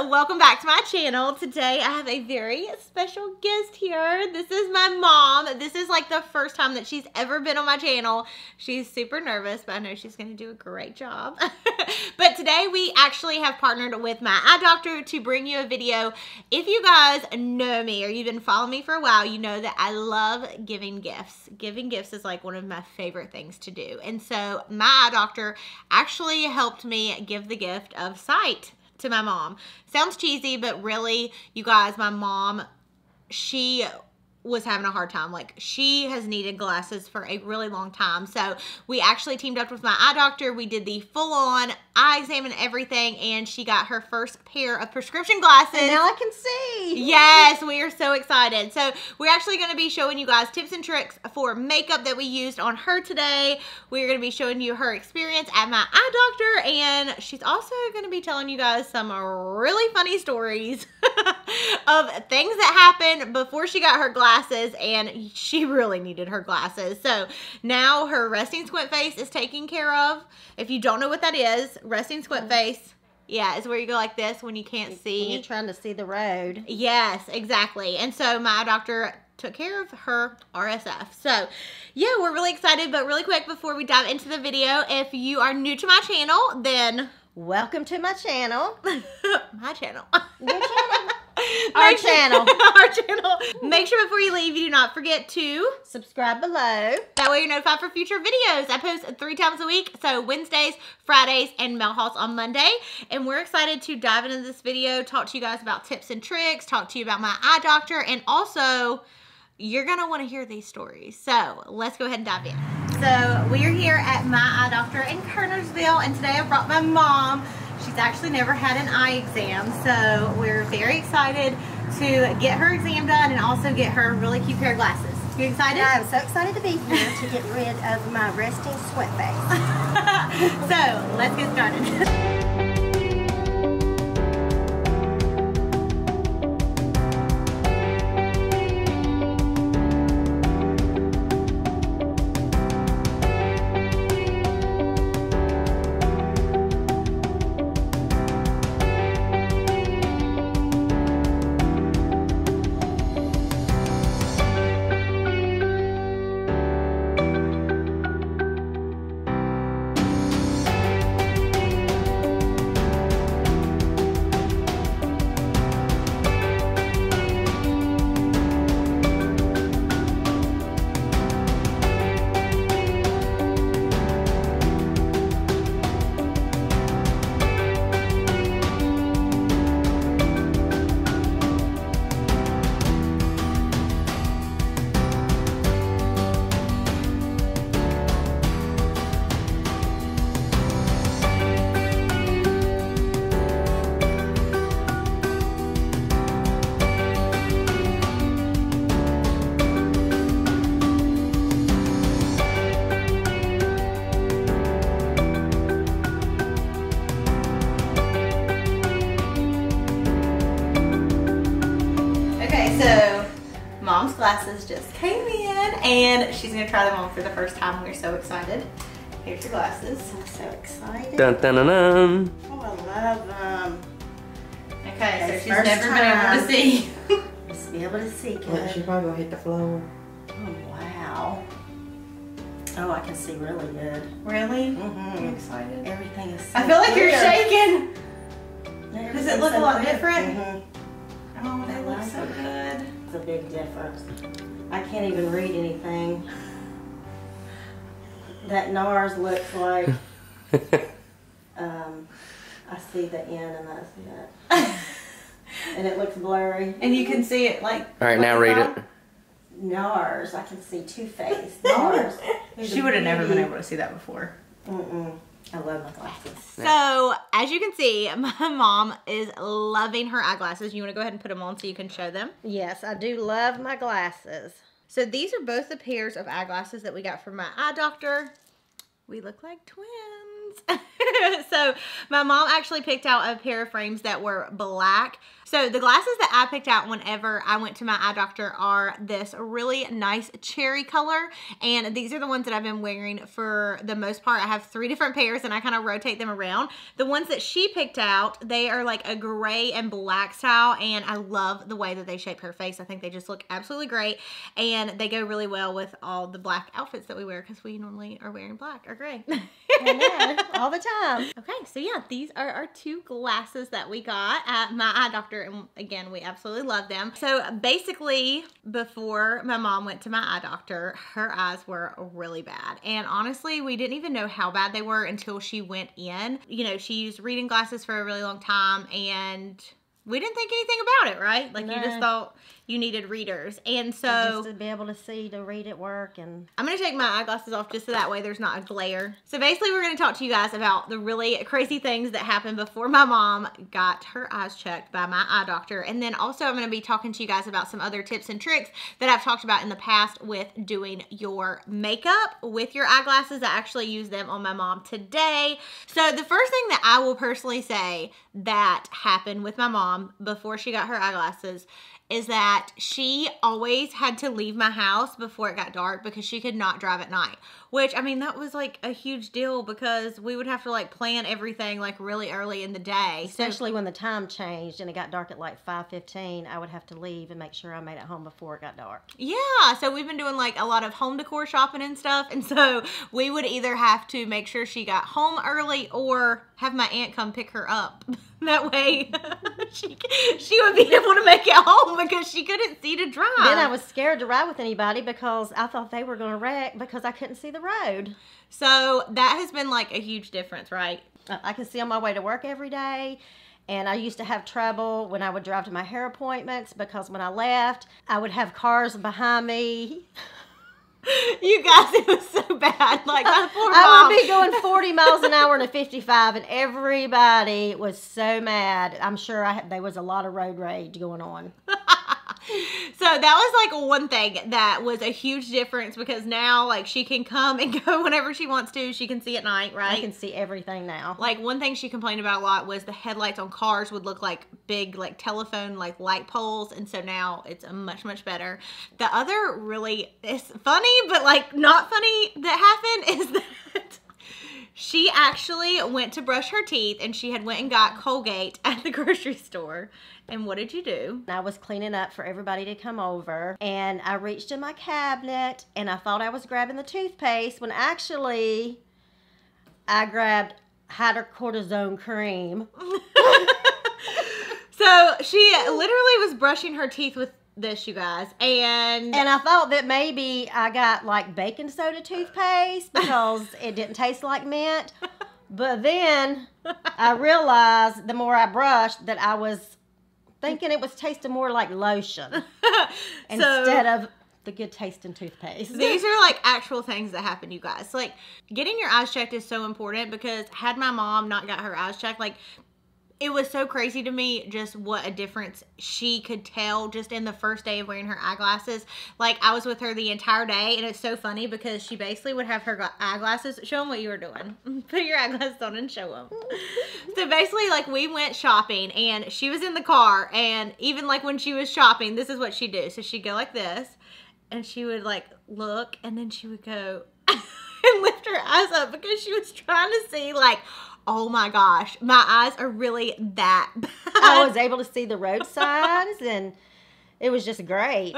welcome back to my channel. Today I have a very special guest here. This is my mom. This is like the first time that she's ever been on my channel. She's super nervous, but I know she's going to do a great job. But today we actually have partnered with my eye doctor to bring you a video. If you guys know me or you've been following me for a while, you know that I love giving gifts. Giving gifts is like one of my favorite things to do. And so my eye doctor actually helped me give the gift of sight to my mom. Sounds cheesy, but really, you guys, my mom, she was having a hard time. Like, she has needed glasses for a really long time. So we actually teamed up with my eye doctor. We did the full-on eye exam and everything, and she got her first pair of prescription glasses. And now I can see. Yes, we are so excited. So we're actually going to be showing you guys tips and tricks for makeup that we used on her today. We're going to be showing you her experience at my eye doctor, and she's also going to be telling you guys some really funny stories of things that happened before she got her glasses, and she really needed her glasses. So now her resting squint face is taken care of. If you don't know what that is, resting squint face, yeah, is where you go like this when you can't see. When you're trying to see the road. Yes, exactly. And so my doctor took care of her RSF. So yeah, we're really excited. But really quick before we dive into the video, if you are new to my channel, then welcome to my channel. My channel. Your channel. Our channel. Our channel. Make sure before you leave, you do not forget to subscribe below. That way you're notified for future videos. I post 3 times a week. So Wednesdays, Fridays, and mail hauls on Monday. And we're excited to dive into this video, talk to you guys about tips and tricks, talk to you about my eye doctor, and also you're going to want to hear these stories. So let's go ahead and dive in. So we are here at my eye doctor in Kernersville, and today I brought my mom. She's actually never had an eye exam, so we're very excited to get her exam done and also get her a really cute pair of glasses. You excited? Yeah, I'm so excited to be here to get rid of my resting sweat face. So let's get started. So mom's glasses just came in and she's gonna try them on for the first time. We're so excited. Here's your glasses. I'm so excited. Dun dun dun dun. Oh, I love them. Okay, so she's first never been able to see. Just be able to see good. Well, she probably gonna hit the floor. Oh, wow. Oh, I can see really good. Really? Mm-hmm. I'm excited. Everything is so I feel like you're clear. shaking. Does it Everything's look a so lot clear. different? Mm-hmm. Oh, I that looks like so it. good. It's a big difference. I can't even read anything. That NARS looks like, I see the N and I see that. And it looks blurry. And you can see it like. All right, now read it. NARS, I can see Two-Face. NARS. She would have never been able to see that before. Mm-mm. I love my glasses. So, as you can see, my mom is loving her eyeglasses. You want to go ahead and put them on so you can show them? Yes, I do love my glasses. So, these are both the pairs of eyeglasses that we got from my eye doctor. We look like twins. So, my mom actually picked out a pair of frames that were black. So the glasses that I picked out whenever I went to my eye doctor are this really nice cherry color. And these are the ones that I've been wearing for the most part. I have 3 different pairs and I kind of rotate them around. The ones that she picked out, they are like a gray and black style. And I love the way that they shape her face. I think they just look absolutely great. And they go really well with all the black outfits that we wear because we normally are wearing black or gray. I know, all the time. Okay, so yeah, these are our 2 glasses that we got at my eye doctor, and again, we absolutely love them. So basically, before my mom went to my eye doctor, her eyes were really bad, and honestly, we didn't even know how bad they were until she went in. You know, she used reading glasses for a really long time, and we didn't think anything about it, right? Like, you just thought you needed readers. And so just to be able to see, to read at work. And I'm going to take my eyeglasses off just so that way there's not a glare. So basically we're going to talk to you guys about the really crazy things that happened before my mom got her eyes checked by my eye doctor. And then also I'm going to be talking to you guys about some other tips and tricks that I've talked about in the past with doing your makeup with your eyeglasses. I actually use them on my mom today. So the first thing that I will personally say that happened with my mom before she got her eyeglasses is that she always had to leave my house before it got dark because she could not drive at night. Which, I mean, that was like a huge deal because we would have to like plan everything like really early in the day. Especially when the time changed and it got dark at like 5:15, I would have to leave and make sure I made it home before it got dark. Yeah, so we've been doing like a lot of home decor shopping and stuff. And so we would either have to make sure she got home early or have my aunt come pick her up. That way she would be able to make it home because she couldn't see to drive. Then I was scared to ride with anybody because I thought they were going to wreck because I couldn't see the road. So that has been like a huge difference, right? I can see on my way to work every day. And I used to have trouble when I would drive to my hair appointments because when I left, I would have cars behind me. You guys, it was so bad. Like, my poor mom. I would be going 40 miles an hour in a 55, and everybody was so mad. I'm sure there was a lot of road rage going on. So that was like one thing that was a huge difference because now like she can come and go whenever she wants to. She can see at night, right? I can see everything now. Like one thing she complained about a lot was the headlights on cars would look like big like telephone like light poles, and so now it's much better. The other really is funny but like not funny that happened is that she actually went to brush her teeth and she had went and got Colgate at the grocery store. And what did you do? I was cleaning up for everybody to come over, and I reached in my cabinet and I thought I was grabbing the toothpaste when actually I grabbed hydrocortisone cream. So she literally was brushing her teeth with this, you guys, and I thought that maybe I got like baking soda toothpaste because it didn't taste like mint. But then I realized the more I brushed that I was thinking it was tasting more like lotion instead of the good tasting toothpaste. These are like actual things that happen, you guys. Like getting your eyes checked is so important because had my mom not got her eyes checked, like it was so crazy to me just what a difference she could tell just in the first day of wearing her eyeglasses. Like I was with her the entire day, and it's so funny because she basically would have her eyeglasses. Show them what you were doing. Put your eyeglasses on and show them. So basically like we went shopping and she was in the car, and even like when she was shopping, this is what she'd do. So she'd go like this and she would like look, and then she would go and lift her eyes up because she was trying to see like, oh my gosh, my eyes are really that bad. I was able to see the road signs, and it was just great.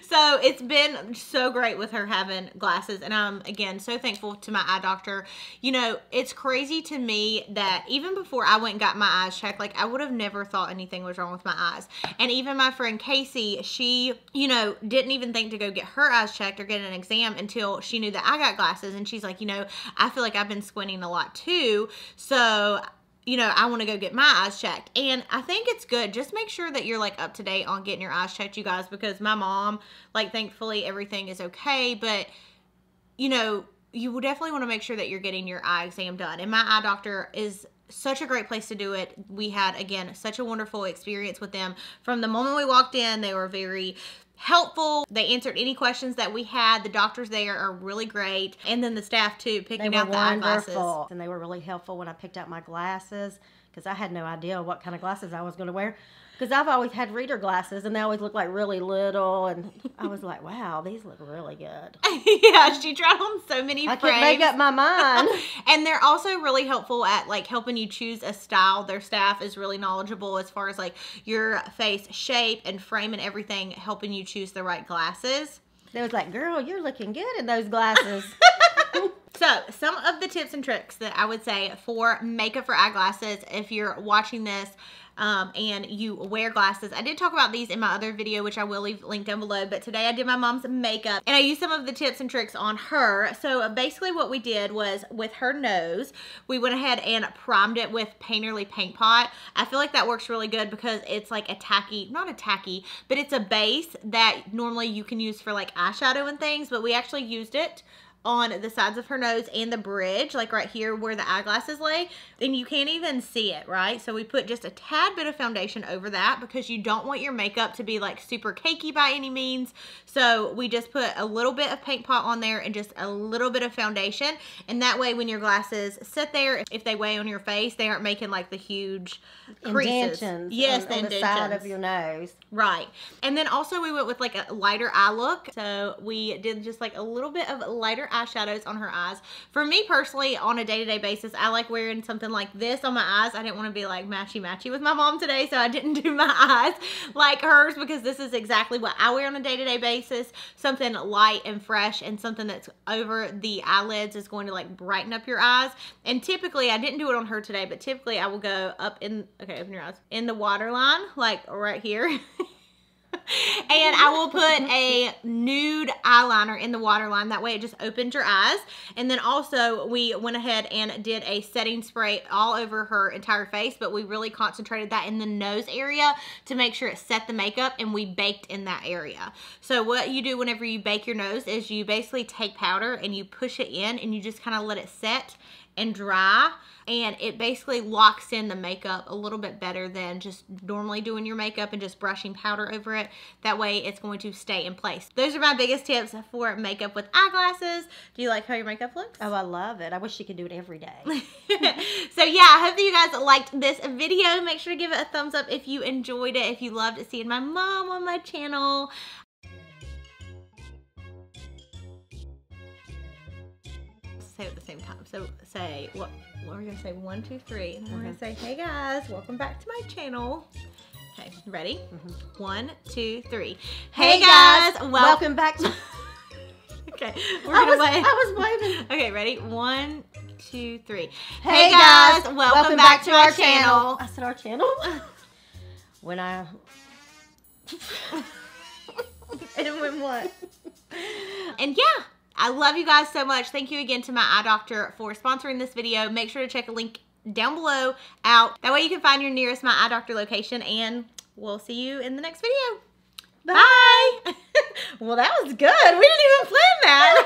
So it's been so great with her having glasses, and I'm again so thankful to my eye doctor. You know, it's crazy to me that even before I went and got my eyes checked, like I would have never thought anything was wrong with my eyes. And even my friend Casey, she, you know, didn't even think to go get her eyes checked or get an exam until she knew that I got glasses. And she's like, you know, I feel like I've been squinting a lot too, so you know, I want to go get my eyes checked. And I think it's good. Just make sure that you're like up to date on getting your eyes checked, you guys, because my mom, like thankfully everything is okay. But, you know, you will definitely want to make sure that you're getting your eye exam done. And my eye doctor is such a great place to do it. We had, again, such a wonderful experience with them. From the moment we walked in, they were very helpful. They answered any questions that we had. The doctors there are really great. And then the staff too, picking out the eyeglasses. And they were really helpful when I picked out my glasses because I had no idea what kind of glasses I was going to wear. Because I've always had reader glasses, and they always look like really little, and I was like, wow, these look really good. Yeah, she tried on so many frames. I couldn't make up my mind. And they're also really helpful at like helping you choose a style. Their staff is really knowledgeable as far as like your face shape and frame and everything, helping you choose the right glasses. They was like, girl, you're looking good in those glasses. So, some of the tips and tricks that I would say for makeup for eyeglasses, if you're watching this and you wear glasses. I did talk about these in my other video, which I will leave linked down below, but today I did my mom's makeup, and I used some of the tips and tricks on her. So, basically what we did was, with her nose, we went ahead and primed it with Painterly Paint Pot. I feel like that works really good because it's like a tacky, not a tacky, but it's a base that normally you can use for like eyeshadow and things, but we actually used it on the sides of her nose and the bridge, like right here where the eyeglasses lay, and you can't even see it, right? So we put just a tad bit of foundation over that because you don't want your makeup to be like super cakey by any means. So we just put a little bit of paint pot on there and just a little bit of foundation, and that way when your glasses sit there, if they weigh on your face, they aren't making like the huge creases. Indentions. Yes, on the side of your nose. Right. And then also we went with like a lighter eye look. So we did just like a little bit of lighter eyeshadows on her eyes. For me personally, on a day-to-day basis, I like wearing something like this on my eyes. I didn't want to be like matchy-matchy with my mom today, so I didn't do my eyes like hers because this is exactly what I wear on a day-to-day basis. Something light and fresh, and something that's over the eyelids is going to like brighten up your eyes. And typically, I didn't do it on her today, but typically I will go up in, okay, open your eyes, in the waterline, like right here. And I will put a nude eyeliner in the waterline. That way it just opens your eyes. And then also we went ahead and did a setting spray all over her entire face, but we really concentrated that in the nose area to make sure it set the makeup, and we baked in that area. So what you do whenever you bake your nose is you basically take powder and you push it in and you just kind of let it set and dry, and it basically locks in the makeup a little bit better than just normally doing your makeup and just brushing powder over it. That way it's going to stay in place. Those are my biggest tips for makeup with eyeglasses. Do you like how your makeup looks? Oh, I love it. I wish you could do it every day. So yeah, I hope that you guys liked this video. Make sure to give it a thumbs up if you enjoyed it, if you loved seeing my mom on my channel. Say it at the same time. So say, what are we gonna say? 1, 2, 3. And then we're gonna say, hey guys, welcome back to my channel. Okay, ready? 1, 2, 3. Hey guys, welcome back to... Okay, we're gonna wave. I was waving. Okay, ready? 1, 2, 3. Hey guys, welcome back to our channel. I said our channel? When I... And when what? And yeah, I love you guys so much. Thank you again to my eye doctor for sponsoring this video. Make sure to check a link down below out. That way you can find your nearest my eye doctor location, and we'll see you in the next video. Bye. Well, that was good. We didn't even plan that.